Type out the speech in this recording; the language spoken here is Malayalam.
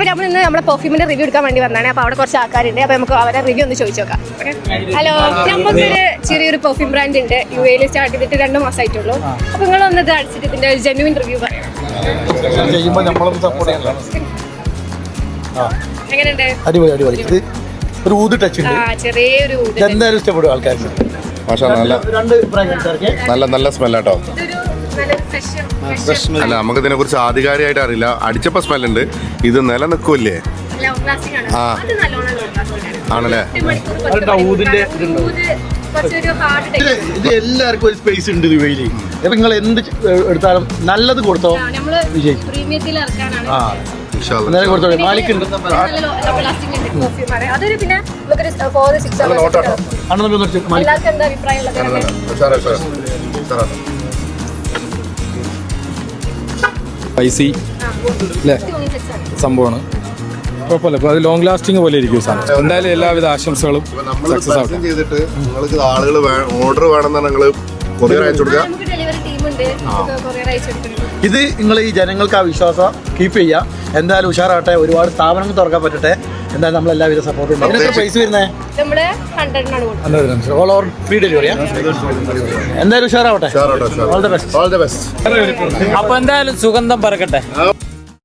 അപ്പോൾ നമ്മൾ ഇന്ന് നമ്മുടെ പെർഫ്യൂമിന്റെ റിവ്യൂ എടുക്കാൻ വേണ്ടി വന്നതാണ്. അപ്പോൾ അവിടെ കുറച്ച് ആൾക്കാരുണ്ട്. അപ്പോൾ നമുക്ക് അവരെ റിവ്യൂ ഒന്ന് ചോദിച്ചു നോക്കാം. ഹലോ, നമുക്കൊരു ചെറിയൊരു പെർഫ്യൂം ബ്രാൻഡ് ഉണ്ട്. UAE സ്റ്റാർട്ട് ചെയ്തിട്ട് 2 മാസമായിട്ടുള്ളൂ. അപ്പോൾ നിങ്ങളൊന്ന് ഇത് അടിച്ചിട്ട് ഇതിന്റെ ജെന്യുവിൻ റിവ്യൂ പറയാം. എങ്ങനെയുണ്ട്? അടിപൊളി അടിപൊളി. ഇത് ഒരു ഊത് ടച്ച് ഉണ്ട്. ചെറിയൊരു എന്തായാലും ഇഷ്ടപ്പെടും ആൾക്കാർക്ക്. നല്ല സ്മെല്ലാട്ടോ. അല്ല, നമുക്ക് ഇതിനെ കുറിച്ച് ആധികാരികമായിട്ട് അറിയില്ല. അടിച്ചപ്പോ സ്മെല്ലുണ്ട്. ഇത് നിലനിൽക്കൂല്ലേ? ആ ആണല്ലേ. ഇത് എല്ലാവർക്കും ഒരു സ്പേസ് ഉണ്ട് UAE. അപ്പൊ നിങ്ങൾ എന്ത് എടുത്താലും നല്ലത് കൊടുത്തോ കൊടുത്തോ. മാലിക്കുണ്ട്. സ്പൈസി അല്ലേ സംഭവമാണ്. കുഴപ്പമില്ല. ഇപ്പോൾ അത് ലോങ് ലാസ്റ്റിംഗ് പോലെ ഇരിക്കും സാധനം. എന്തായാലും എല്ലാവിധ ആശംസകളും സക്സസ് ആവട്ടെ. ചെയ്തിട്ട് നിങ്ങൾക്ക് ആളുകൾ ഓർഡർ വേണമെന്നാണ് നിങ്ങൾ കൊറിയർ അയച്ചു കൊടുക്കുക. ഇത് നിങ്ങൾ ഈ ജനങ്ങൾക്ക് ആ വിശ്വാസം കീപ്പ് ചെയ്യുക. എന്തായാലും ഉഷാറാട്ടെ. ഒരുപാട് സ്ഥാപനങ്ങൾ തുറക്കാൻ പറ്റട്ടെ. എന്തായാലും നമ്മൾ എല്ലാവിധ സപ്പോർട്ടും ഉണ്ടാവും. പ്രൈസ് വരുന്നത് ഓൾ ഓവർ ഫ്രീ ഡെലിവറിയാ. എന്തായാലും ഉഷാറാവട്ടെ. All the best. അപ്പൊ എന്തായാലും സുഗന്ധം പറക്കട്ടെ.